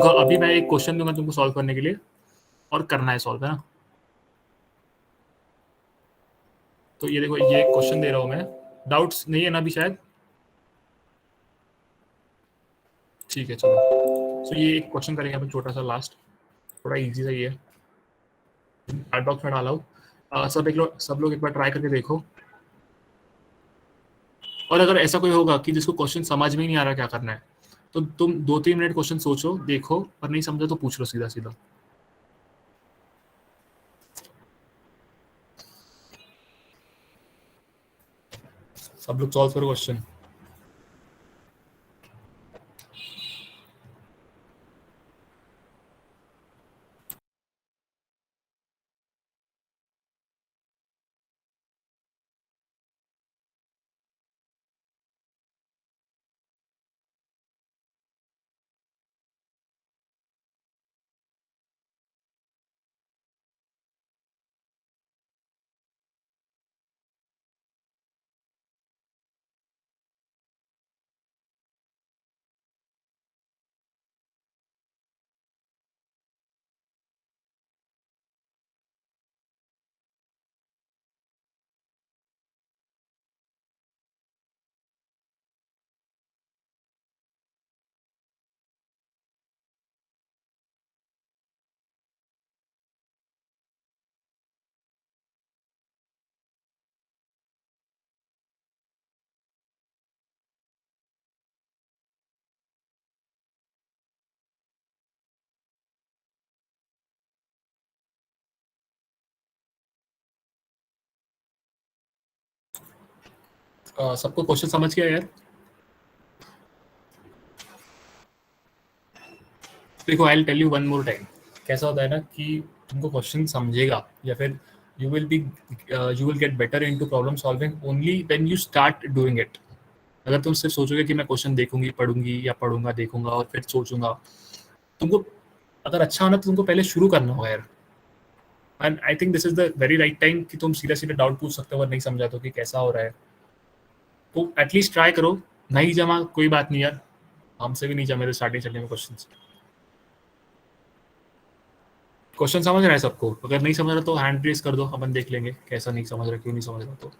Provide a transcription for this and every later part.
देखो अभी मैं एक क्वेश्चन दूंगा तुमको सॉल्व करने के लिए और करना है सॉल्व, है ना। तो ये देखो ये क्वेश्चन दे रहा हूँ मैं, डाउट्स नहीं है ना अभी शायद, ठीक है चलो। सो ये एक क्वेश्चन करेंगे अपन छोटा सा लास्ट, थोड़ा इजी सा ही है, चैट बॉक्स में डाला हूँ। सब लोग एक बार ट्राई करके देखो, और अगर ऐसा कोई होगा कि जिसको क्वेश्चन समझ में ही नहीं आ रहा क्या करना है, तो तुम 2-3 मिनट क्वेश्चन सोचो, देखो, और नहीं समझा तो पूछ लो सीधा सीधा। सब लोग सॉल्व करो क्वेश्चन। सबको क्वेश्चन समझ गया यार? देखो I will tell you one more time, कैसा होता है ना कि तुमको क्वेश्चन समझेगा या फिर you will get better into problem solving only when you start doing it. अगर तुम सिर्फ सोचोगे कि मैं क्वेश्चन देखूंगी, पढ़ूंगी या पढ़ूंगा, देखूंगा और फिर सोचूंगा, तुमको अगर अच्छा होना तो तुमको पहले शुरू करना होगा यार। And I think this is the very right time कि तुम सीधा सीधा डाउट पूछ सकते हो अगर नहीं समझा तो कि कैसा हो रहा है, तो एटलीस्ट ट्राई करो। नहीं जमा कोई बात नहीं यार, हमसे भी नहीं जमे थे स्टार्टिंग में क्वेश्चन। क्वेश्चन समझ रहा है सबको? अगर नहीं समझ रहा तो हैंड रेज कर दो, अपन देख लेंगे कैसा नहीं समझ रहा, क्यों नहीं समझ रहा। तो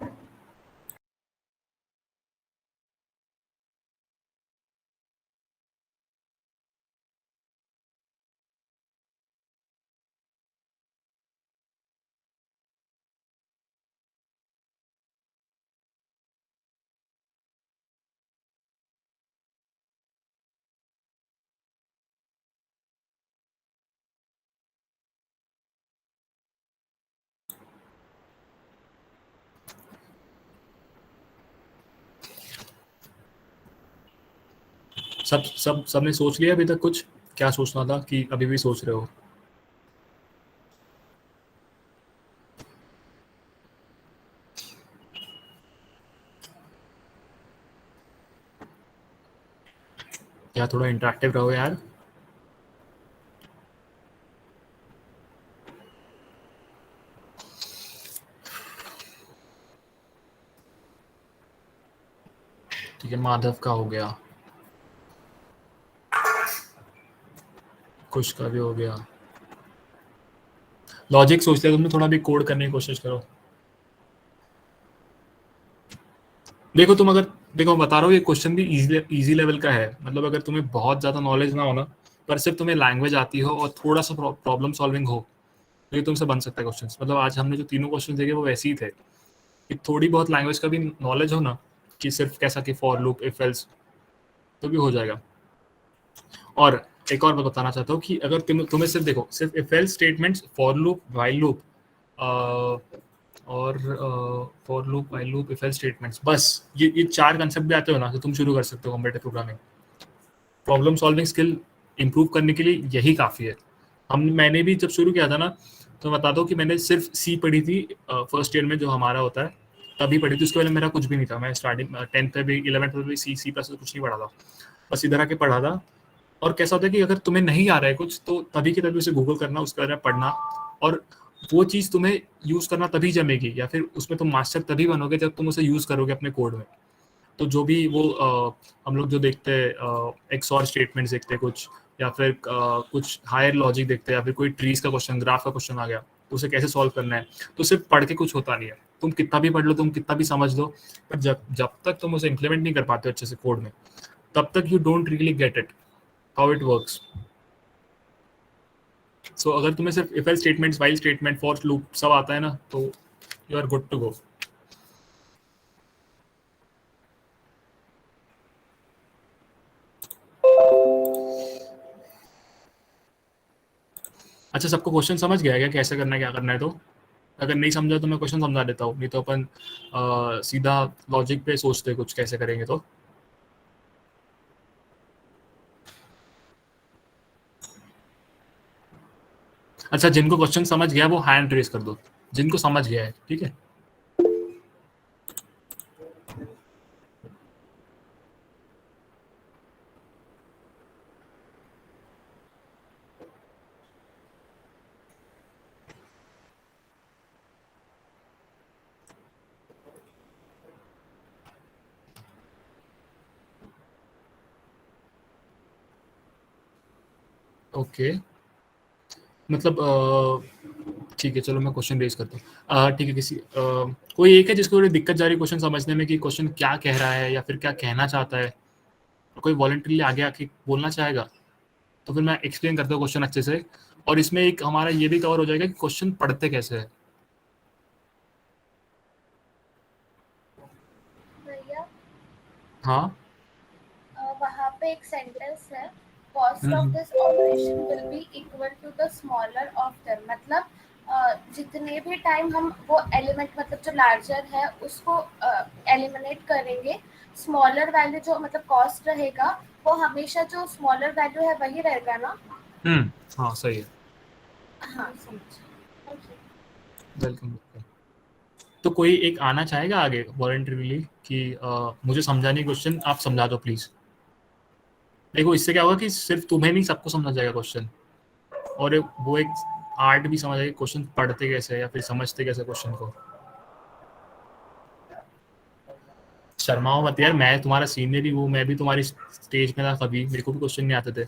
सबने सोच लिया अभी तक कुछ? क्या सोचना था कि अभी भी सोच रहे हो? या थोड़ा इंटरेक्टिव रहो यार। ठीक है, माधव का हो गया, कुछ का भी हो गया। लॉजिक सोच लिया तुमने, थोड़ा भी कोड करने की कोशिश करो। देखो तुम अगर, देखो मैं बता रहा हूँ ये क्वेश्चन भी इजी लेवल का है, मतलब अगर तुम्हें बहुत ज़्यादा नॉलेज ना हो ना, पर सिर्फ तुम्हें लैंग्वेज आती हो और थोड़ा सा प्रॉब्लम सॉल्विंग हो, तो ये तुमसे बन सकता है क्वेश्चन। मतलब आज हमने जो तीनों क्वेश्चन देखे वो वैसे ही थे कि थोड़ी बहुत लैंग्वेज का भी नॉलेज हो ना, कि सिर्फ कैसा कि फॉर लूप, इफ एल्स, तो भी हो जाएगा। और एक और बात बताना चाहता हूँ कि अगर तुम्हें सिर्फ देखो, सिर्फ if else statements, for loop, while loop और for loop, while loop, if else statements, बस ये चार कंसेप्ट भी आते हो ना, तो तुम शुरू कर सकते हो computer programming. Problem solving skill improve करने के लिए यही काफ़ी है। मैंने भी जब शुरू किया था ना, तो बता दो कि मैंने सिर्फ सी पढ़ी थी फर्स्ट ईयर में, जो हमारा होता है तभी पढ़ी थी। उसके पहले मेरा कुछ भी नहीं था, मैं स्टार्टिंग 10th में भी 11th में भी सी प्लस कुछ नहीं पढ़ा था, बस इधर आके पढ़ा था। और कैसा होता है कि अगर तुम्हें नहीं आ रहा है कुछ, तो तभी के तभी उसे गूगल करना, उसके बारे में पढ़ना, और वो चीज़ तुम्हें यूज़ करना तभी जमेगी, या फिर उसमें तुम मास्टर तभी बनोगे जब तुम उसे यूज़ करोगे अपने कोड में। तो जो भी वो हम लोग जो देखते हैं एक्स और स्टेटमेंट्स देखते हैं कुछ, या फिर कुछ हायर लॉजिक देखते हैं, या फिर कोई ट्रीज का क्वेश्चन, ग्राफ का क्वेश्चन आ गया, तो उसे कैसे सॉल्व करना है, तो सिर्फ पढ़ के कुछ होता नहीं है। तुम कितना भी पढ़ लो, तुम कितना भी समझ लो, पर जब जब तक तुम उसे इम्प्लीमेंट नहीं कर पाते हो अच्छे से कोड में, तब तक you don't really get it how it works. So अगर तुम्हें सिर्फ if else statements, while statement, for loop सब आता है ना, तो you are good to go. अच्छा, सबको क्वेश्चन समझ गया है क्या, कैसे करना है, क्या करना है? तो अगर नहीं समझा तो मैं क्वेश्चन समझा देता हूँ, नहीं तो अपन सीधा लॉजिक पे सोचते कुछ कैसे करेंगे। तो अच्छा, जिनको क्वेश्चन समझ गया वो हैंड रेज कर दो, जिनको समझ गया है, ठीक है। ओके, मतलब ठीक है, चलो मैं क्वेश्चन रेज करता हूँ। ठीक है, कोई एक है जिसको थोड़ी दिक्कत जा रही क्वेश्चन समझने में कि क्वेश्चन क्या कह रहा है या फिर क्या कहना चाहता है, कोई वॉलंटरीली आगे आके बोलना चाहेगा? तो फिर मैं एक्सप्लेन करता हूँ क्वेश्चन अच्छे से, और इसमें एक हमारा ये भी कवर हो जाएगा कि क्वेश्चन पढ़ते कैसे है। भैया हाँ, वहाँ पे एक सेंटेंस है, cost of hmm, this operation will be equal to the smaller of them. मतलब जितने भी टाइम हम वो एलिमेंट, मतलब जो लार्जर है उसको एलिमिनेट करेंगे, स्मॉलर वैल्यू जो मतलब कॉस्ट रहेगा वो हमेशा जो स्मॉलर वैल्यू है वही रहेगा ना। हाँ सही है, हाँ समझ। वेलकम। तो कोई एक आना चाहेगा आगे वॉलंटरीली कि मुझे समझा नहीं क्वेश्चन, आप समझा दो प्लीज। देखो, इससे क्या होगा कि सिर्फ तुम्हें नहीं, सबको समझ जाएगा क्वेश्चन, और वो एक आर्ट भी समझ आएगी क्वेश्चन पढ़ते कैसे या फिर समझते कैसे क्वेश्चन को। शर्माओ मत यार, मैं तुम्हारा सीनियर ही हूँ, मैं भी तुम्हारी स्टेज में था कभी, मेरे को भी क्वेश्चन नहीं आते थे।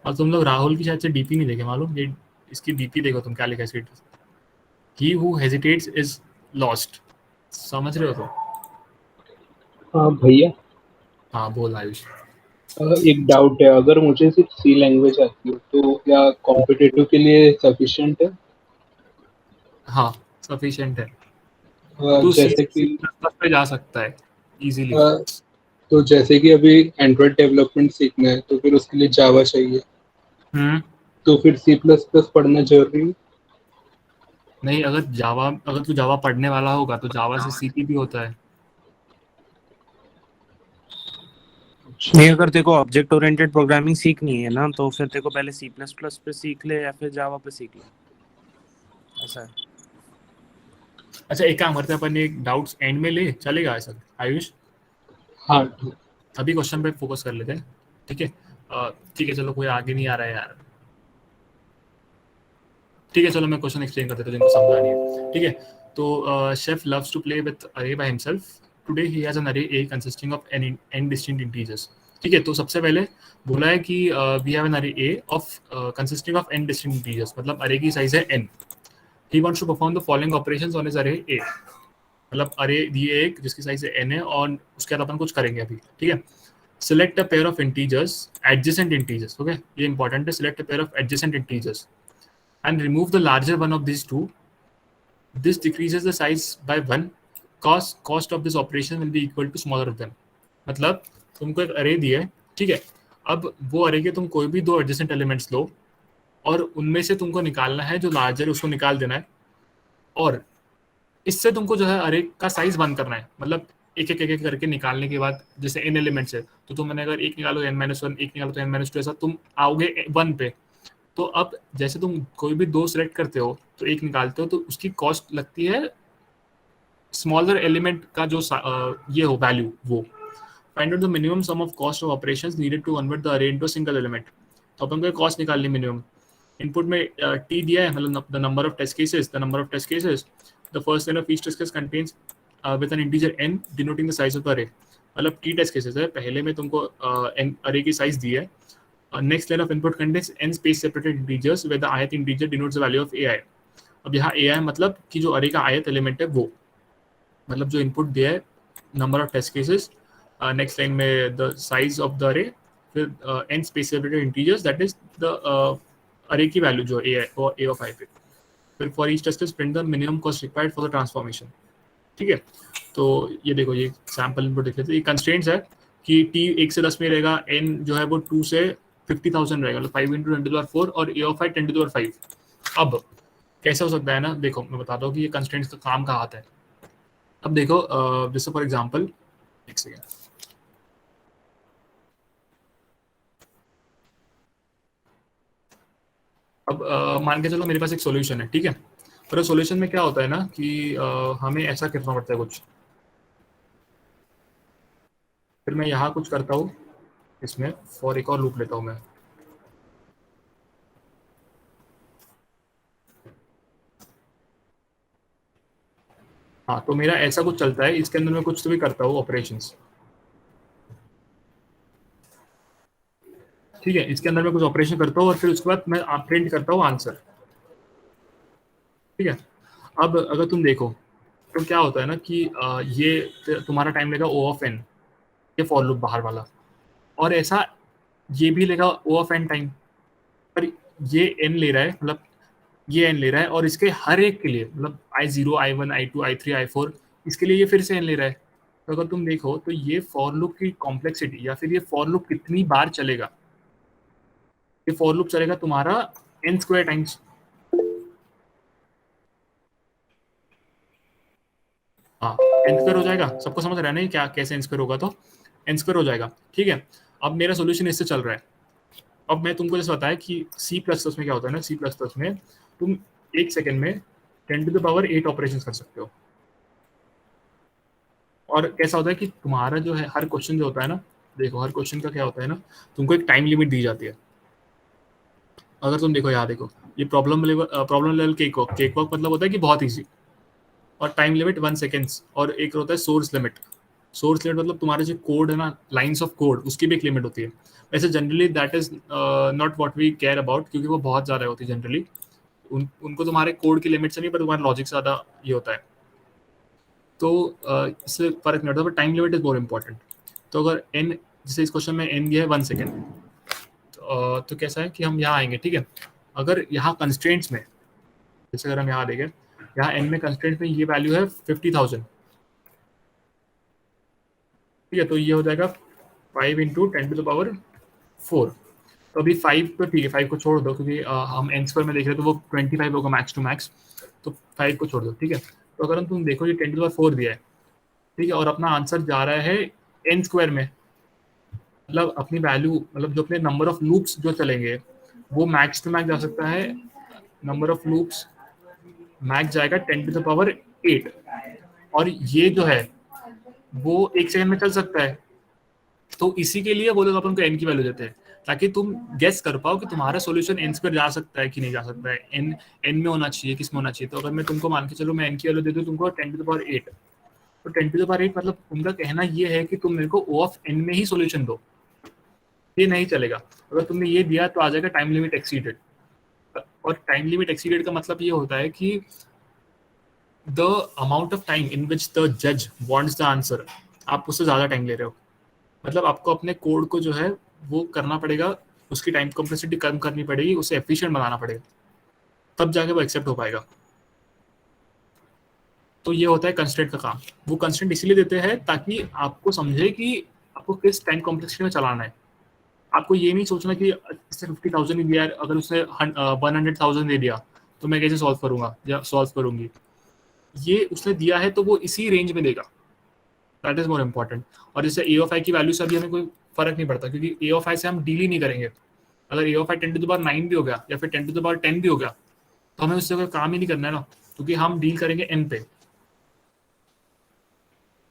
और तुम लोग राहुल की शायद से डीपी नहीं देखे, मालूम? ये इसकी डीपी देखो तुम, क्या लिखा है, he who hesitates is lost. समझ रहे हो तो? हाँ भैया, हाँ बोल आयुष। एक डाउट है, अगर मुझे सिर्फ सी लैंग्वेज आती हो तो क्या कॉम्पिटिटिव के लिए सफिशिएंट है? हाँ, सफिशिएंट है। तू सी जैसे सी कि प्लस प्लस पे जा सकता है इजीली। तो जैसे कि अभी एंड्रॉइड डेवलपमेंट सीखना है तो फिर उसके लिए जावा चाहिए, हम्म। तो फिर सी प्लस प्लस पढ़ना जरूरी है? नहीं, अगर तू जावा पढ़ने वाला होगा तो जावा से सीपी भी होता है। अच्छा, नहीं, अगर तेरे को ऑब्जेक्ट ओरिएंटेड प्रोग्रामिंग सीखनी है ना, तो फिर तेरे को पहले सी प्लस प्लस पे सीख ले या फिर जावा पे सीख ले, ऐसा है। अच्छा, एक काम करते हैं अपन, एक डाउट्स एंड में ले चलेगा ऐसा आयुष? हाँ ठीक। अभी क्वेश्चन पे फोकस कर लेते हैं, ठीक है। ठीक है, चलो कोई आगे नहीं आ रहा है यार। ठीक है, चलो मैं क्वेश्चन एक्सप्लेन कर देता हूँ जिनको समझा नहीं है, ठीक है। तो chef loves to play with array by himself. Today he has an array A consisting of N distinct integers. ठीक है, तो सबसे पहले बोला है कि we have an array A of consisting of N distinct integers, मतलब अरे की साइज है n। He wants to perform the following operations on his array A. मतलब अरे दिए एक जिसकी साइज है n है, और उसके बाद अपन कुछ करेंगे अभी, ठीक है। Select a pair of integers, adjacent integers, okay, ये इंपॉर्टेंट है। Select a pair of adjacent integers and remove the larger one of these two. This decreases the size by 1. Cost of this operation will be equal to smaller of them. मतलब तुमको एक अरे दिया है, ठीक है। अब वो अरे के तुम कोई भी दो एडजेसेंट एलिमेंट्स लो, और उनमें से तुमको निकालना है जो लार्जर है, उसको निकाल देना है। और इससे तुमको जो है अरे का साइज वन करना है। मतलब एक करके निकालने के बाद, जैसे एन एलिमेंट्स है, तो तुमने अगर एक निकालो n-1, एक निकालो तो n-2, ऐसा तुम आओगे 1 पे। तो अब जैसे तुम कोई भी दो सिलेक्ट करते हो तो एक निकालते हो, तो उसकी कॉस्ट लगती है स्मॉलर एलिमेंट का जो ये हो वैल्यू, वो। Find out the minimum sum of cost of operations needed to convert the array into single element. तो अपन को कॉस्ट निकालनी मिनिमम। इनपुट में टी दिया है, मतलब the number of test cases, the first line of each test case contains with an integer n denoting the size of the array. मतलब T test cases है, पहले में तुमको n अरे की साइज दी है। Next line of input contains n space separated integers with the ith integer denotes the value of ai। अब यहाँ ai मतलब कि जो अरे का ith एलिमेंट है वो, मतलब जो इनपुट दिया है number of test cases, next line में the size of the array, फिर n space separated integers that is the array की वैल्यू जो a है वो a ऑफ i पे। फिर for each test case print the minimum cost required for the transformation. ठीक है, तो ये देखो ये सैम्पल इनपुट देख लेते हैं। ये कंस्ट्रेंट्स है कि t 1 से 10 में रहेगा, n जो है वो 2 से 50,000 रहेगा, मतलब 5 × 10⁴ और a ऑफ i 10⁵। अब कैसे हो सकता है ना, देखो मैं बताता हूँ कि ये कंस्ट्रेंट्स का काम कहाँ आता है। अब देखो जैसे फॉर एग्जांपल एक सेकेंड, अब मान के चलो मेरे पास एक सॉल्यूशन है, ठीक है, पर सॉल्यूशन में क्या होता है ना कि हमें ऐसा करना पड़ता है कुछ, फिर मैं यहाँ कुछ करता हूँ, इसमें फॉर एक और लूप लेता हूँ मैं। हाँ, तो मेरा ऐसा कुछ चलता है, इसके अंदर मैं कुछ तो भी करता हूँ ऑपरेशंस, ठीक है, इसके अंदर मैं कुछ ऑपरेशन करता हूँ और फिर उसके बाद मैं प्रिंट करता हूँ आंसर। ठीक है, अब अगर तुम देखो तो क्या होता है ना कि ये तुम्हारा टाइम लेगा ओ ऑफ एन, ये फॉर लूप बाहर वाला, और ऐसा ये भी लेगा ओ ऑफ एन टाइम, पर ये एन ले रहा है, मतलब ये एन ले रहा है, और इसके हर एक के लिए मतलब i0 i1 i2 i3 i4 इसके लिए ये फिर से एन ले रहा है। तो अगर तुम देखो तो ये फॉर लूप की कॉम्प्लेक्सिटी या फिर ये फॉर लूप कितनी बार चलेगा, ये फॉर लूप चलेगा तुम्हारा n² टाइम्स। हाँ, n² हो जाएगा, सबको समझ रहा है ना ये क्या कैसे n² होगा, तो n² हो जाएगा। ठीक है, अब मेरा सोल्यूशन इससे चल रहा है। अब मैं तुमको जैसे बताया कि C++ में क्या होता है ना, C++ में तुम 1 सेकेंड में 10⁸ ऑपरेशन कर सकते हो। और कैसा होता है कि तुम्हारा जो है हर क्वेश्चन जो होता है ना, देखो हर क्वेश्चन का क्या होता है ना, तुमको एक टाइम लिमिट दी जाती है। अगर तुम देखो यहाँ देखो, ये प्रॉब्लम लेवल केक वॉक मतलब होता है कि बहुत ईजी, और टाइम लिमिट 1 सेकेंड्स, और एक होता है सोर्स लिमिट। सोर्स लिमिट मतलब तुम्हारे जो कोड है ना, लाइंस ऑफ कोड, उसकी भी एक लिमिट होती है। वैसे generally that is not what we care about, क्योंकि वो बहुत ज़्यादा होती है जनरली, उनको तुम्हारे कोड की लिमिट से नहीं, पर तुम्हारे लॉजिक से ज़्यादा ये होता है, तो इससे फर्क नहीं होता, पर time limit is more important. तो अगर एन, जैसे इस क्वेश्चन में एन दिया है 1 सेकेंड, तो कैसा है कि हम यहाँ आएंगे, ठीक है, अगर यहाँ कंस्ट्रेंट्स में, जैसे अगर हम यहाँ देखें, यहाँ एन में कंस्ट्रेंट में ये वैल्यू है 50,000, ठीक है, तो ये हो जाएगा 5 × 10⁴। तो अभी 5 तो ठीक है, 5 को छोड़ दो, क्योंकि हम n² में देख रहे हैं तो वो 25 होगा मैक्स टू मैक्स, तो 5 को छोड़ दो। ठीक है, तो अगर तुम देखो ये 10⁴ दिया है, ठीक है, और अपना आंसर जा रहा है n² में, मतलब अपनी वैल्यू, मतलब जो अपने नंबर ऑफ लूप्स जो चलेंगे वो मैक्स टू मैक्स जा सकता है, नंबर ऑफ लूप्स मैक्स जाएगा 10⁸, और ये जो है वो 1 सेकंड में चल सकता है। तो इसी के लिए वो लोग अपन को n की वैल्यू देते हैं, ताकि तुम गेस कर पाओ कि तुम्हारा सॉल्यूशन n² जा सकता है कि नहीं जा सकता है, n में होना चाहिए, किस में होना चाहिए। तो अगर मैं तुमको मान के चलो मैं n की वैल्यू दे दूँ तुमको 10⁸, तो 10⁸ मतलब उनका कहना ये है कि तुम मेरे को O ऑफ n में ही सॉल्यूशन दो, ये नहीं चलेगा। अगर तुमने ये दिया तो आ जाएगा टाइम लिमिट एक्सीडेड, और टाइम लिमिट एक्सीडेड का मतलब ये होता है कि the amount of time in which the जज वांट्स द आंसर, आप उससे ज़्यादा टाइम ले रहे हो, मतलब आपको अपने कोड को जो है वो करना पड़ेगा, उसकी टाइम कॉम्प्लेक्सिटी कम करनी पड़ेगी, उसे एफिशिएंट बनाना पड़ेगा, तब जाके वो एक्सेप्ट हो पाएगा। तो ये होता है कंस्ट्रेंट का काम। वो कंस्ट्रेंट इसीलिए देते हैं ताकि आपको समझे कि आपको किस टाइम कॉम्प्लेक्सिटी में चलाना है। आपको ये नहीं सोचना कि इससे 50,000 ही दिया है, अगर उसने 100,000 दे दिया तो मैं कैसे सॉल्व करूंगा या सॉल्व करूंगी। ये उसने दिया है तो वो इसी रेंज में देगा, दैट इज मोर इम्पॉर्टेंट। और जैसे ए ऑफ आई की वैल्यू से अभी हमें कोई फर्क नहीं पड़ता, क्योंकि ए ऑफ आई से हम डील ही नहीं करेंगे। अगर ए ऑफ आई 10⁹ भी हो गया या फिर 10⁻10 भी हो गया तो हमें उससे कोई काम ही नहीं करना है ना, क्योंकि हम डील करेंगे n पे।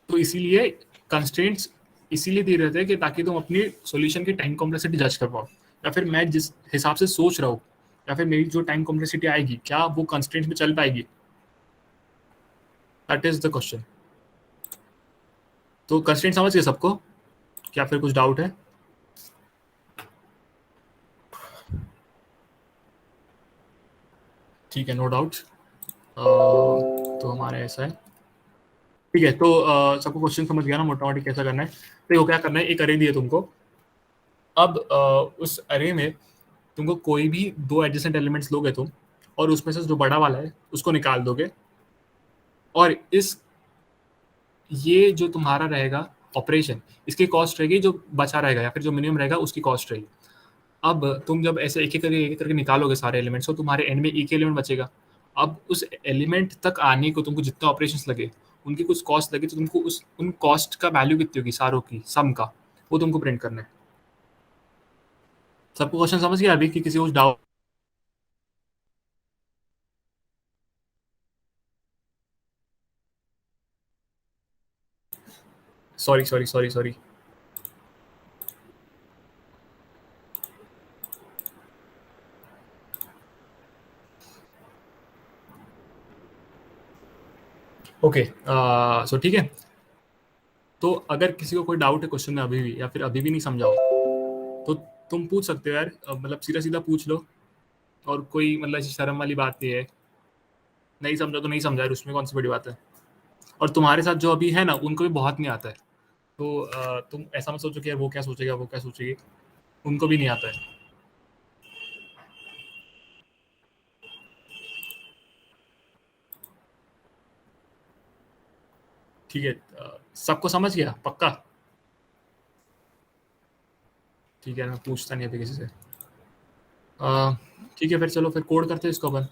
तो इसीलिए कंस्ट्रेंट्स इसीलिए दिए रहते हैं कि ताकि तुम अपनी सॉल्यूशन की टाइम कॉम्प्लेक्सिटी जज कर पाओ, या फिर मैं जिस हिसाब से सोच रहा हूँ या फिर मेरी जो टाइम कॉम्प्लेक्सिटी आएगी क्या वो कंस्ट्रेंट्स में चल पाएगी। That is the question. तो कंस्ट्रेंट समझ गए सबको, क्या फिर कुछ डाउट है? ठीक है, नो डाउट। तो हमारे ऐसा है, ठीक है। तो सबको क्वेश्चन समझ गया ना मोटा मोटी कैसा करना है? देखो क्या करना है, एक अरे दिया तुमको। अब उस अरे में तुमको कोई भी दो एडजेसेंट एलिमेंट्स लोगे तुम, और उसमें से जो बड़ा वाला है उसको निकाल दोगे, और इस ये जो तुम्हारा रहेगा ऑपरेशन, इसकी कॉस्ट रहेगी, जो बचा रहेगा या फिर जो मिनिमम रहेगा उसकी कॉस्ट रहेगी। अब तुम जब ऐसे एक एक करके निकालोगे सारे एलिमेंट्स, तो तुम्हारे एंड में एक एलिमेंट बचेगा। अब उस एलिमेंट तक आने को तुमको जितना ऑपरेशंस लगे, उनकी कुछ कॉस्ट लगे, तो तुमको उन कॉस्ट का वैल्यू कितनी होगी सारों की सम का, वो तुमको प्रिंट करना है। सबको क्वेश्चन समझ गया अभी कि किसी को doubt? Sorry sorry sorry sorry. Okay, so ठीक है। तो अगर किसी को कोई डाउट है क्वेश्चन में अभी भी, या फिर अभी भी नहीं समझाओ, तो तुम पूछ सकते हो यार, मतलब सीधा सीधा पूछ लो, और कोई मतलब ऐसी शर्म वाली बात नहीं है। नहीं समझा तो नहीं समझा यार, उसमें कौन सी बड़ी बात है। और तुम्हारे साथ जो अभी है ना, उनको भी बहुत नहीं आता है, तो तुम ऐसा मत सोचो कि यार वो क्या सोचेगा वो क्या सोचेगी, उनको भी नहीं आता है। ठीक है, सबको समझ गया पक्का? ठीक है, मैं पूछता नहीं अभी किसी से। ठीक है, फिर चलो फिर कोड करते हैं इसको अपन।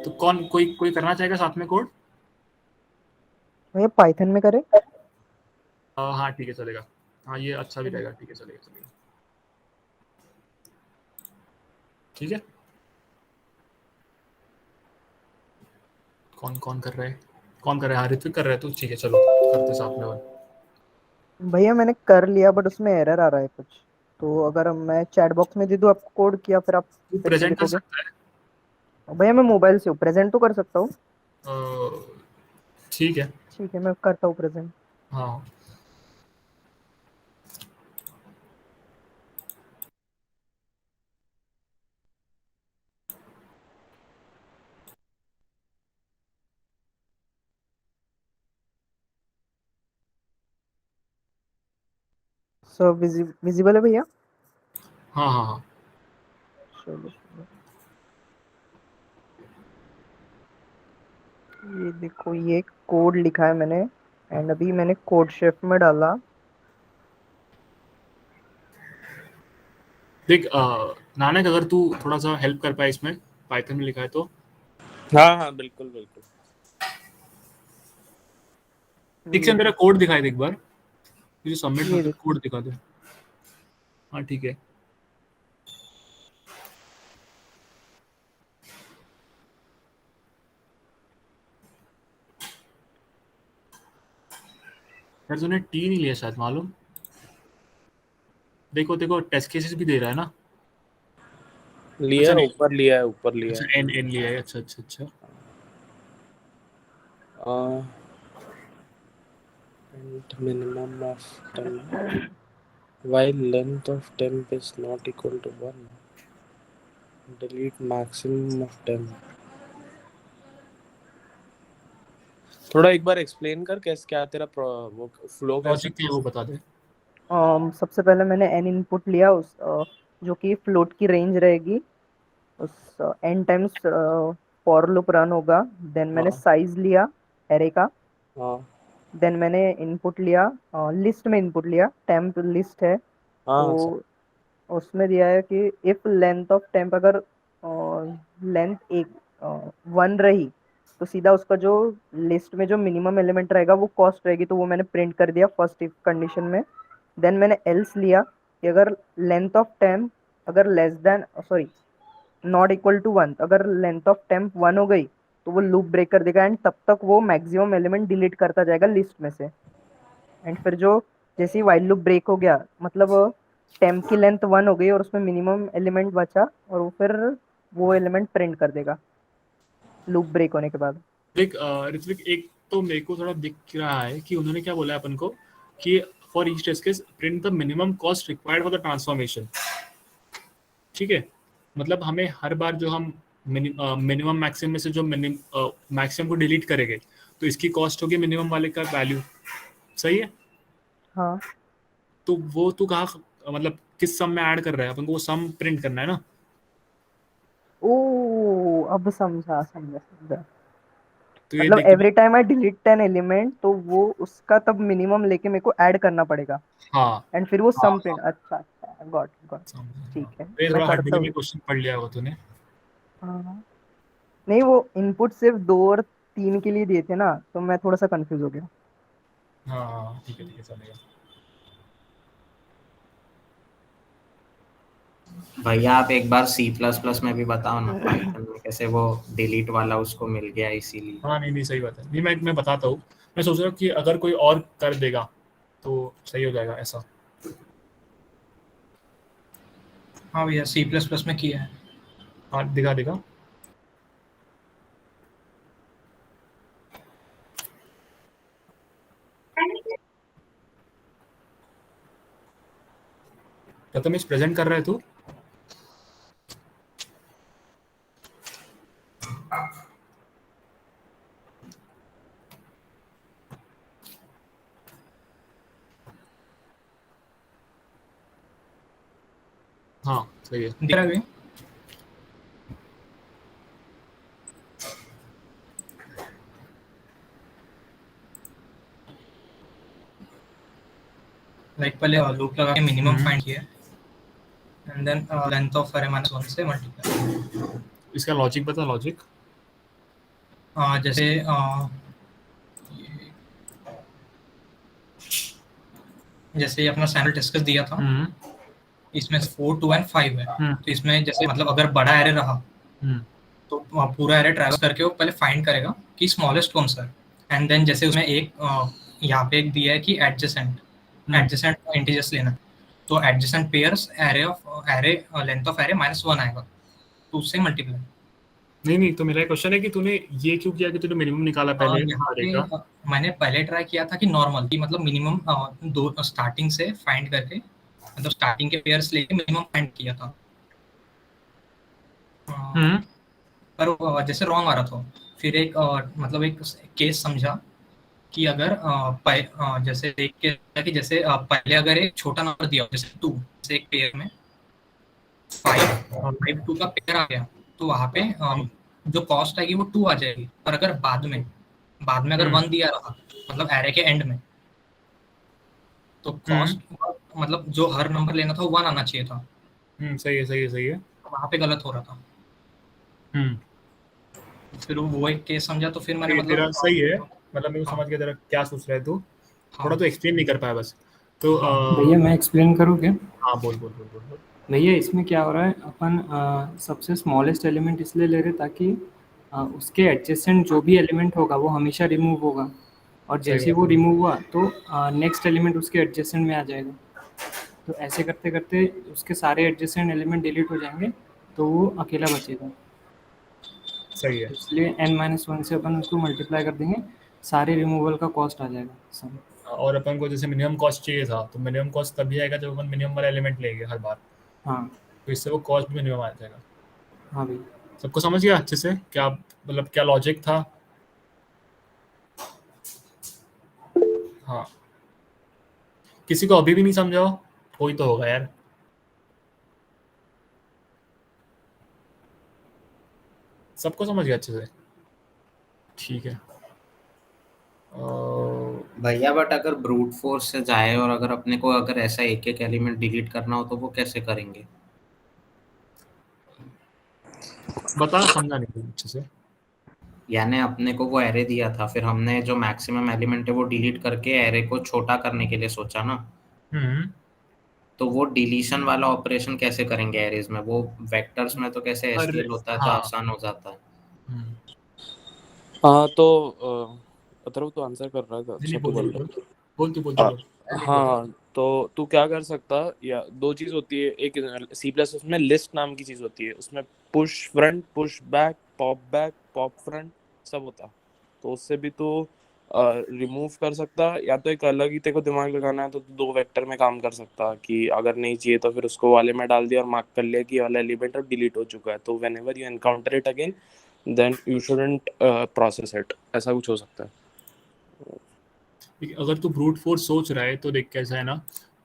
तो कौन कोई कोई करना चाहेगा साथ में कोड? भैया पाइथन में करें? हाँ ठीक है चलेगा। हाँ ये अच्छा भी रहेगा, ठीक है चलेगा चलेगा। ठीक है, कौन कौन कर रहा है? कौन कर रहा है? हाँ ऋत्विक कर रहा है, तो ठीक है चलो करते साथ में अपन। भैया मैंने कर लिया बट उसमें एरर आ रहा है कुछ, तो अगर मैं चैट बॉक्स में दे दूं आपको कोड, किया फिर आप तू फिर से प्रेजेंट कर लिखोगे? सकता भैया मैं मोबाइल से हूँ, प्रेजेंट तो कर सकता हूँ। है? ठीक है। ठीक है मैं करता हूँ प्रेजेंट। हाँ सो विजिबल है भैया? हाँ हाँ हाँ। चलो ये देखो, ये कोड लिखा है मैंने, एंड अभी मैंने कोड शेफ में डाला। देख नानक, अगर तू थोड़ा सा हेल्प कर पाए इसमें, पाइथन में लिखा है तो। हाँ हाँ बिल्कुल बिल्कुल। ठीक से मेरा कोड दिखाई दे एक बार, मुझे सबमिट ये मत कर, देखो, कोड दिखा दे। हाँ ठीक है। यार तूने टी नहीं लिया शायद, मालूम। देखो देखो टेस्ट केसेस भी दे रहा है ना। लिया अच्छा है, नहीं, ऊपर लिया है, ऊपर लिया अच्छा है। एन एन लिया है, अच्छा अच्छा अच्छा। And minimum of 10 while length of temp is not equal to 1, delete maximum of 10। थोड़ा एक बार एक्सप्लेन कर कैसे, क्या तेरा वो फ्लो कैसे? लॉजिक क्या है वो बता दे। सबसे पहले मैंने n इनपुट लिया, उस जो कि फ्लोट की रेंज रहेगी, उस n times for loop run होगा। देन मैंने हाँ साइज लिया एरे का। हाँ देन मैंने इनपुट लिया, लिस्ट में इनपुट लिया, टेम्प लिस्ट है हाँ सर। तो उसमें दिया है कि इफ लेंथ ऑफ टेम्प, अगर लेंथ एक 1 रही, तो सीधा उसका जो लिस्ट में जो मिनिमम एलिमेंट रहेगा वो कॉस्ट रहेगी, तो वो मैंने प्रिंट कर दिया फर्स्ट इफ कंडीशन में। देन मैंने एल्स लिया कि अगर लेंथ ऑफ टेम्प अगर less than sorry not equal to 1, अगर लेंथ ऑफ टेम्प 1 हो गई तो वो लूप ब्रेक कर देगा, एंड तब तक वो मैक्सिमम एलिमेंट डिलीट करता जाएगा लिस्ट में से। एंड फिर जो जैसे ही वाइल लूप ब्रेक हो गया, मतलब टेम्प की लेंथ 1 हो गई और उसमें मिनिमम एलिमेंट बचा, और वो फिर वो एलिमेंट प्रिंट कर देगा लूप ब्रेक होने के बाद। देख ऋत्विक, एक तो मेरे को थोड़ा दिख रहा है कि उन्होंने क्या बोला है अपन को कि for each test case print the minimum cost required for the transformation. ठीक है, मतलब हमें हर बार जो हम मिनिमम मैक्सिमम में से जो मैक्सिमम को डिलीट करेंगे तो इसकी कॉस्ट होगी मिनिमम वाले का वैल्यू। सही है, हाँ तो वो तू कहाँ मतलब किस सम में ऐड कर रहा है? अपन को वो सम प्रिंट करना है ना। ओ अब समझा समझा समझा। तो ये मतलब देख every time I delete an element तो वो उसका तब मिनिमम लेके मेरे को ऐड करना पड़ेगा हाँ एंड फिर वो हाँ सम हाँ प्रिंट। अच्छा अच्छा गॉट गॉट। समझा, हाँ। ठीक है तो ये मैं थोड़ा करता हड्डी में हूँ। क्वेश्चन पढ़ लिया होगा तूने। हाँ नहीं वो इनपुट सिर्फ 2 और 3 के लिए दिए थे ना तो मैं थोड़ा सा कंफ्यूज हो गया। हाँ हाँ ठीक है चलेगा। भैया आप एक बार C++ में भी बताओ ना, पाइथन में कैसे वो डिलीट वाला उसको मिल गया इसीलिए। हाँ नहीं नहीं सही बात है, नहीं मैं बताता हूँ। मैं सोच रहा हूँ कि अगर कोई और कर देगा तो सही हो जाएगा ऐसा। हाँ भैया C++ में किया है। हाँ दिखा दिखा। प्रथमेश प्रेजेंट कर रहा है तू? हाँ सही है। दिख रहा है भैया? लाइक पहले लूप लगा के मिनिमम फाइंड किया एंड देन लेंथ ऑफ अरे -1 से मल्टीप्लाई। इसका लॉजिक बता, लॉजिक। जैसे जैसे ये अपना सैंपल डिस्कस दिया था, इसमें 4 2 एंड 5 है। तो इसमें जैसे मतलब अगर बड़ा एरे रहा तो पूरा एरे ट्रैवर्स करके वो पहले फाइंड करेगा कि स्मॉलेस्ट कौन सा है एंड देन जैसे उसमें एक यहाँ पे एक दिया है कि एडजेसेंट इंटीजर्स लेना, तो adjacent pairs array length of array -1 आएगा तो उससे मल्टीप्लाई। नहीं तो मेरा क्वेश्चन है कि तूने ये क्यों किया कि तूने मिनिमम निकाला पहले यहाँ एरे पे का? मैंने पहले ट्राई किया था कि नॉर्मल की मतलब मिनिमम दो स्टार्टिंग से फाइंड करके मतलब स्टार्टिंग के पेयर्स लेके मिनिमम फाइंड किया था। पर जैसे रॉन्ग आ रहा था। फिर एक मतलब एक केस समझा कि अगर जैसे एक केस कि जैसे पहले अगर एक छोटा नंबर दिया हो जैसे 2, जैसे एक पेयर में 5 2 का पेयर आ गया तो वहाँ पे जो कॉस्ट आएगी वो 2 आ जाएगी। पर अगर बाद में अगर 1 दिया रहा मतलब एरे के एंड में तो कॉस्ट मतलब जो हर नंबर लेना था वो 1 आना चाहिए था। सही है। तो वहाँ पे गलत हो रहा था। फिर वो एक केस समझा तो फिर मैंने मतलब तेरा सही है, मतलब मैं समझ गया तेरा क्या सोच रहा है तू। थोड़ा तो एक्सप्लेन नहीं कर पाया बस। तो भैया मैं एक्सप्लेन करूँ क्या? हाँ बोल। भैया इसमें क्या हो रहा है, अपन सबसे स्मॉलेस्ट एलिमेंट इसलिए ले रहे ताकि उसके एडजेसेंट जो भी एलिमेंट होगा वो हमेशा रिमूव होगा और जैसे वो रिमूव हुआ तो नेक्स्ट एलिमेंट उसके एडजेसेंट में आ जाएगा। तो ऐसे करते करते उसके सारे एडजेसेंट एलिमेंट डिलीट हो जाएंगे तो वो अकेला बचेगा। सही है। इसलिए n-1 से अपन उसको मल्टीप्लाई कर देंगे, सारे रिमूवल का कॉस्ट आ जाएगा सम। और अपन को जैसे मिनिमम कॉस्ट चाहिए था तो मिनिमम कॉस्ट तभी आएगा जब अपन मिनिमम वाला एलिमेंट लेंगे हर बार। हाँ तो इससे वो कॉस्ट भी मिनिमम आ जाएगा। हाँ भैया। सबको समझ गया अच्छे से क्या मतलब क्या लॉजिक था? हाँ किसी को अभी भी नहीं समझा हो? कोई तो होगा यार। सबको समझ गया अच्छे से? ठीक है। भैया बट अगर ब्रूट फोर्स से जाए और अगर अपने को अगर ऐसा एक एक एलिमेंट डिलीट करना हो तो वो कैसे करेंगे? बता, समझा नहीं अच्छे से। यानी अपने को वो एरे दिया था, फिर हमने जो मैक्सिमम एलिमेंट है वो डिलीट करके एरे को छोटा करने के लिए सोचा ना, तो वो डिलीशन वाला ऑपरेशन कैसे करेंगे एरेज में? वो वेक्टर्स में तो कैसे एसटीएल होता है तो हाँ आसान हो जाता है। हाँ तो अथर्व तो आंसर कर रहा था, अच्छा तो बोल रहा। बोल। हाँ तो तू क्या कर सकता, या दो चीज होती है, एक C++ में लिस्ट नाम की चीज होती है, उसमें push front push back pop front सब होता। तो उससे भी तू रिमूव कर सकता, या तो एक अलग ही तेरे को दिमाग लगाना है तो 2 वेक्टर में काम कर सकता कि अगर नहीं चाहिए तो फिर उसको वाले में डाल दिया और मार्क कर लिया कि ये वाला एलिमेंट अब डिलीट हो चुका है, तो whenever you encounter it again then you shouldn't process it, ऐसा कुछ हो सकता है। अगर तू ब्रूट फोर्स सोच रहा है तो देख कैसा है ना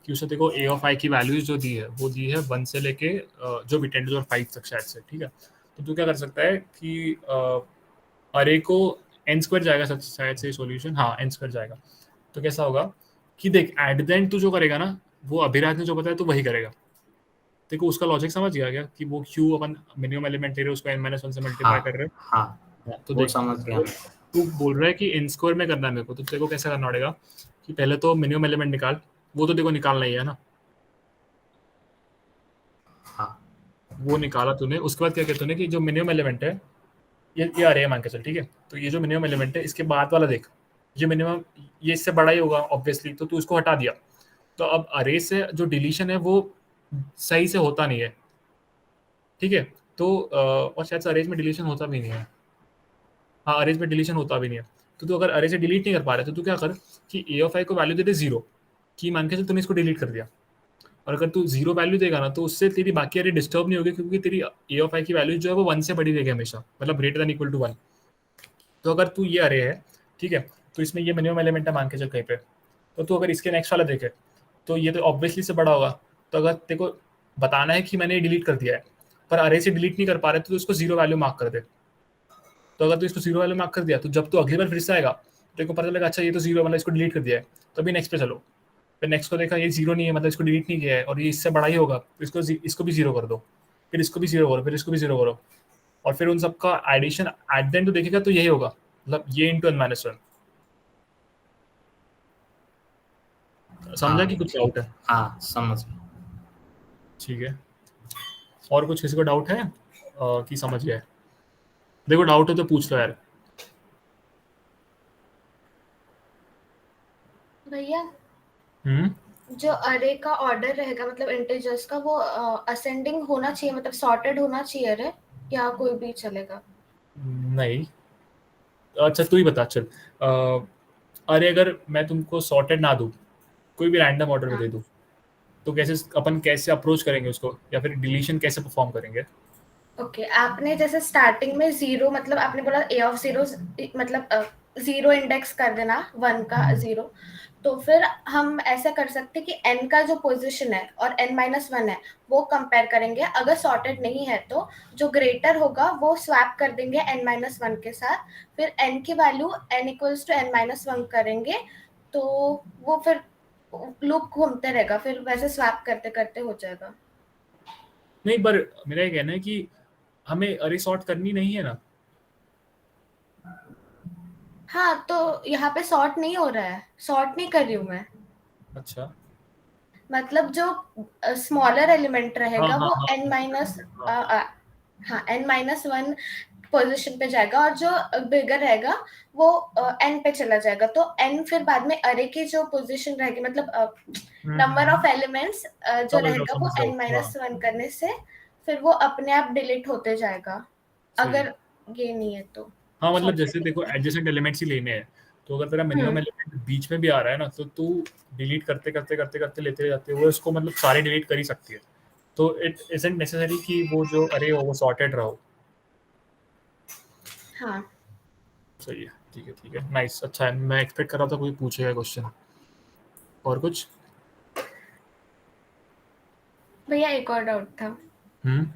कि उसने देखो ए ऑफ आई की वैल्यूज जो दी है वो दी है 1 से लेके जो भी 10 to the 5 तक शायद से, ठीक है। तो तू क्या कर सकता है कि अरे को एन स्क्वायर जाएगा शायद से सॉल्यूशन, हाँ एन स्क्वायर जाएगा। तो कैसा होगा कि देख एट द एंड तू जो करेगा ना वो अभिराज ने जो बताया तो वही करेगा। देखो उसका लॉजिक समझ गया क्या कि वो क्यू अपन मिनिमम एलिमेंट ले रहे उसको n-1 से मल्टीप्लाई कर रहे हैं। हाँ तो वो देख समझ गया। तू बोल रहा है कि n स्क्वायर में करना है मेरे को, तो तेरे को कैसा करना पड़ेगा कि पहले तो मिनिमम एलिमेंट निकाल, वो तो देखो निकालना ही है ना। हाँ वो निकाला तूने, उसके बाद क्या कहते तूने कि जो मिनिमम एलिमेंट है ये अरे मान के चल, ठीक है। तो ये जो मिनिमम एलिमेंट है इसके बाद वाला देख, ये मिनिमम ये इससे बड़ा ही होगा ऑब्वियसली, तो तू इसको हटा दिया। तो अब अरे से जो डिलीशन है वो सही से होता नहीं है, ठीक है। तो और शायद से अरेज में डिलीशन होता भी नहीं है, हाँ अरेज में डिलीशन होता भी नहीं है। तो तू अगर अरे से डिलीट नहीं कर पा रहा है तो तू क्या कर कि ए ऑफ आई को वैल्यू दे दे 0 की मान के चल, तूने इसको डिलीट कर दिया। और अगर तू 0 वैल्यू देगा ना तो उससे तेरी बाकी अरे डिस्टर्ब नहीं होगी, क्योंकि तेरी ए ऑफ आई की वैल्यू जो है वो 1 से बड़ी रहेगी हमेशा, मतलब ग्रेटर देन इक्वल टू 1। तो अगर तू ये अरे है, ठीक है, तो इसमें ये मिनिमम एलिमेंट है मान के चल कहीं पे, तो तू अगर इसके नेक्स्ट वाला देखे तो ये तो ऑब्वियसली से बड़ा होगा। तो अगर तेरे को बताना है कि मैंने डिलीट कर दिया है पर अरे से डिलीट नहीं कर पा रहे तो इसको 0 वैल्यू मार्क कर दे। तो अगर तू इसको 0 वैल्यू मार्क कर दिया तो जब तू अगली बार फिर से आएगा तो तेरे को पता चलेगा अच्छा ये तो 0 मतलब इसको डिलीट कर दिया है, तो अभी नेक्स्ट पे चलो। फिर नेक्स्ट को देखा ये 0 नहीं है मतलब इसको डिलीट नहीं किया है और ये इससे बड़ा ही होगा, तो इसको भी 0 कर दो, फिर इसको भी 0 करो, फिर इसको भी 0 करो, और फिर उन सबका एडिशन एट द एंड तो देखेगा तो यही होगा, मतलब ये इंटू n-1। समझा कि कुछ डाउट है? हाँ समझ गया। ठीक है, और कुछ किसी को डाउट है कि समझ गया है? देखो डाउट हो तो पूछ लो यार। भैया हम्म जो अरे का ऑर्डर रहेगा मतलब इंटीजर्स का वो असेंडिंग होना चाहिए, मतलब सॉर्टेड होना चाहिए अरे, या कोई भी चलेगा? नहीं, अच्छा तू ही बता चल। अरे अगर मैं तुमको सॉर्टेड ना दूं, कोई भी रैंडम ऑर्डर में हाँ दे दूं, तो अपन कैसे अप्रोच करेंगे उसको, या फिर डिलीशन कैसे परफॉर्म करेंगे? ओके आपने जैसे स्टार्टिंग में 0 मतलब आपने बोला ए ऑफ 0 मतलब 0 इंडेक्स कर देना 1 का 0, तो फिर हम ऐसा कर सकते हैं कि n का जो पोजीशन है और n-1 है वो कंपेयर करेंगे। अगर सॉर्टेड नहीं है तो जो ग्रेटर होगा वो स्वैप कर देंगे n-1 के साथ, फिर n की value n equals to n-1 करेंगे, तो वो फिर लूप घूमते रहेगा, फिर वैसे स्वैप करते करते हो जाएगा। नहीं, पर मेरा ये कहना है कि हमें अरे सॉर्ट करनी नहीं है ना। हाँ तो यहाँ पे सॉर्ट नहीं हो रहा है, सॉर्ट नहीं कर रही हूँ मैं, अच्छा मतलब जो स्मॉलर एलिमेंट हाँ रहेगा हाँ वो हाँ n-1 पोजीशन पे जाएगा और जो बिगर रहेगा वो n पे चला जाएगा। तो n फिर बाद में अरे की जो पोजीशन रहेगी मतलब नंबर ऑफ एलिमेंट्स जो समझ रहेगा वो रहा हूँ, हाँ n-1 करने से फिर वो अपने आप डिलीट होते जाएगा, सही है। अगर ये नहीं है तो। हाँ मतलब जैसे सॉर्टेड देखो एडजेसेंट एलिमेंट्स ही लेने हैं, तो अगर तेरा मिनिमम हम्म एलिमेंट बीच में भी आ रहा है ना तो तू डिलीट करते करते करते करते लेते जाते हुए उसको मतलब सारे डिलीट कर ही सकती है। तो इट इजंट नेसेसरी कि वो जो अरे हो वो सॉर्टेड रहो। हाँ सही है, ठीक है, नाइस, अच्छा है। मैं एक्सपेक्ट कर रहा था कोई पूछेगा क्वेश्चन। और कुछ? भैया एक और डाउट था, हम्म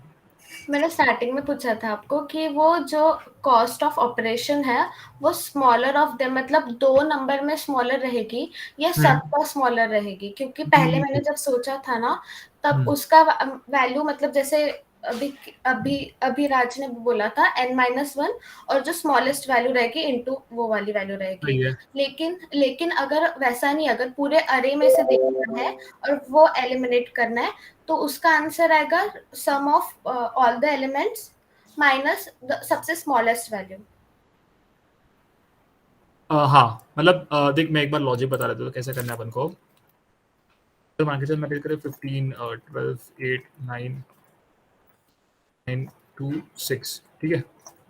मैंने स्टार्टिंग में पूछा था आपको कि वो जो कॉस्ट ऑफ ऑपरेशन है वो स्मॉलर ऑफ देम मतलब 2 नंबर में स्मॉलर रहेगी या सबका स्मॉलर रहेगी? क्योंकि पहले मैंने जब सोचा था ना तब उसका वैल्यू मतलब जैसे अभी अभी अभी राज ने बोला था n-1 और जो स्मॉलेस्ट वैल्यू रहेगी इनटू वो वाली वैल्यू रहेगी। सही है। लेकिन अगर वैसा नहीं, अगर पूरे अरे में से देखना है और वो एलिमिनेट करना है तो उसका आंसर आएगा sum of all the elements minus सबसे स्मॉलेस्ट वैल्यू। हाँ मतलब देख मैं एक बार लॉजिक बता रहा था तो कैसे करना है अपन को। तो मान के चल मैं करें 15 12 8 9 9 2 6, ठीक है,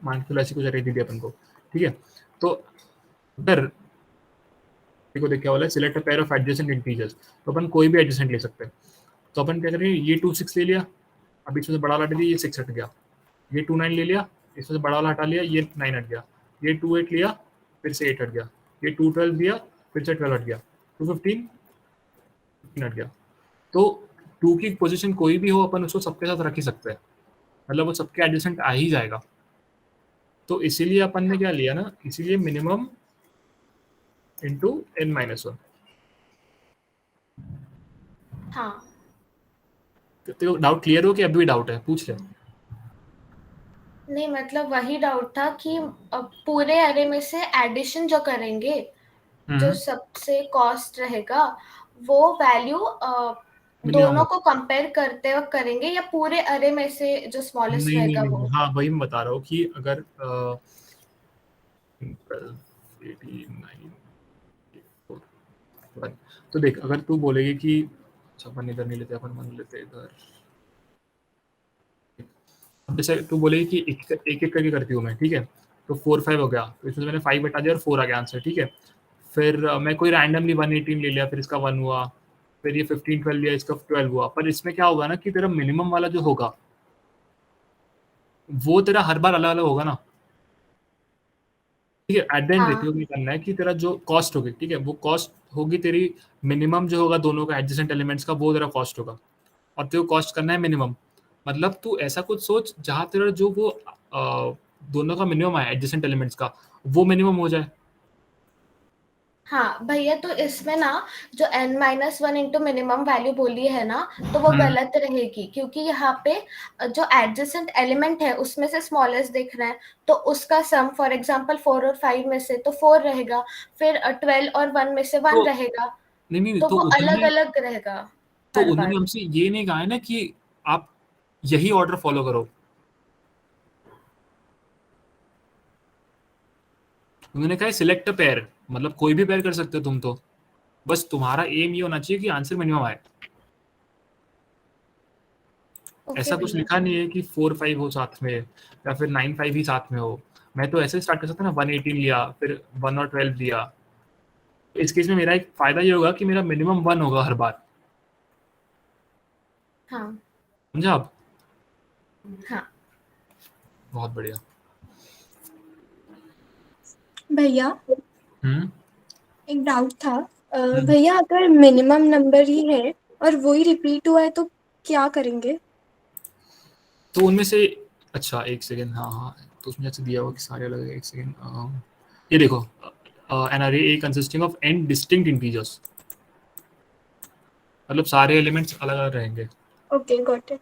मान के चलो ऐसी कुछ अरे दी थी अपन को, ठीक है। तो अगर देखो देख क्या बोला है, select a pair of adjacent integers. तो अपन कोई भी एडजेसेंट ले सकते हैं। तो अपन क्या करेंगे, ये 2 6 ले लिया, अभी इसमें से बड़ा वाला हटा दिया, ये 6 हट गया। ये 2 9 ले लिया, इसमें से बड़ा वाला हटा लिया, ये 9 हट गया। ये 2 8 लिया, फिर से 8 हट गया। ये 2 12 दिया, फिर से 12 हट गया। 2 15 हट गया। तो 2 की पोजीशन कोई भी हो, अपन उसको सबके साथ रख ही सकते हैं, मतलब वो सबके एडजेसेंट आ ही जाएगा। तो इसीलिए अपन ने क्या लिया ना, इसीलिए मिनिमम इंटू n-1। हाँ तो डाउट क्लियर हो कि अभी भी डाउट है, पूछ ले। नहीं मतलब वही डाउट था कि पूरे एरे में से एडिशन जो करेंगे, जो सबसे कॉस्ट रहेगा वो वैल्यू दोनों को कंपेयर करते वक्त करेंगे या पूरे अरे में से जो स्मॉलेस्ट रहेगा वो? हाँ वही मैं बता रहा हूँ कि अगर 89 तो देख, अगर तू बोलेगी कि अपन इधर नहीं लेते, अपन मान लेते इधर, जैसे तू बोलेगी कि एक एक करके करती हूँ मैं, ठीक है, तो 4 5 हो गया, तो इसमें मैंने 5 बटा दिया और 4 आ गया आंसर, ठीक है। फिर मैं कोई रैंडमली 118 ले लिया, फिर इसका 1 हुआ, फिर ये 15 12 लिया, इसका 12 हुआ। पर इसमें क्या होगा ना कि तेरा मिनिमम वाला जो होगा वो तेरा हर बार अलग अलग होगा ना, ठीक है। एट द एंड देखिए क्या करना है कि तेरा जो कॉस्ट होगी, ठीक है, वो कॉस्ट होगी तेरी मिनिमम जो होगा दोनों का एडजेसेंट एलिमेंट्स का, वो तेरा कॉस्ट होगा, और तेरे को कॉस्ट करना है मिनिमम। मतलब तू ऐसा कुछ सोच जहां तेरा जो वो दोनों का मिनिमम है एडजेसेंट एलिमेंट्स का, वो मिनिमम हो जाए। हाँ भैया, तो इसमें ना जो n-1 इंटू मिनिमम वैल्यू बोली है ना, तो वो गलत रहेगी, क्योंकि यहाँ पे जो एडजेसेंट एलिमेंट है उसमें से स्मॉलेस्ट देख रहे हैं, तो उसका सम फॉर एग्जांपल 4 और 5 में से तो 4 रहेगा, फिर 12 और 1 में से 1 रहेगा, नहीं तो तो वो अलग अलग रहेगा। तो उन्होंने हमसे ये नहीं कहा है ना कि आप यही ऑर्डर फॉलो करो, उन्होंने कहा सिलेक्ट अ पेयर, मतलब कोई भी पेयर कर सकते हो तुम, तो बस तुम्हारा एम ये होना चाहिए कि आंसर मिनिमम आए। ऐसा कुछ लिखा नहीं है कि 4 5 हो साथ में या फिर 9 5 ही साथ में हो। मैं तो ऐसे स्टार्ट कर सकता ना, 118 लिया, फिर 1 और 12 लिया। तो इस केस में मेरा एक फायदा ये होगा कि मेरा मिनिमम 1 होगा हर बार। हाँ समझा आप? हाँ बहुत बढ़िया भैया। एक डाउट था भैया, अगर मिनिमम नंबर ही है और वही रिपीट हुआ है तो क्या करेंगे? तो उनमें से अच्छा एक सेकेंड, हाँ तो उसमें जैसे दिया हुआ कि सारे अलग, एक सेकेंड, ये देखो, N array A consisting of n distinct integers, मतलब सारे एलिमेंट्स अलग अलग रहेंगे। Okay, got it.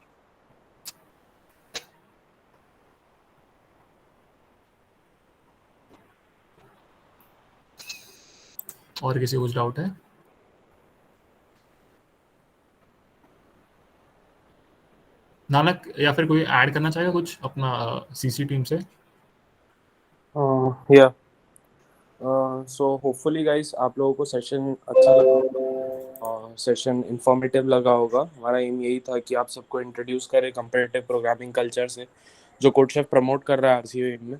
और किसी को कुछ डाउट है? नानक या फिर कोई ऐड करना चाहेगा कुछ अपना सीसी टीम से? या सो होपफुली गाइस आप लोगों को सेशन अच्छा लगा होगा, सेशन इंफॉर्मेटिव लगा होगा। हमारा एम यही था कि आप सबको इंट्रोड्यूस करें कंपैरेटिव प्रोग्रामिंग कल्चर से, जो कोडशेफ प्रमोट कर रहा है आरसीओ में।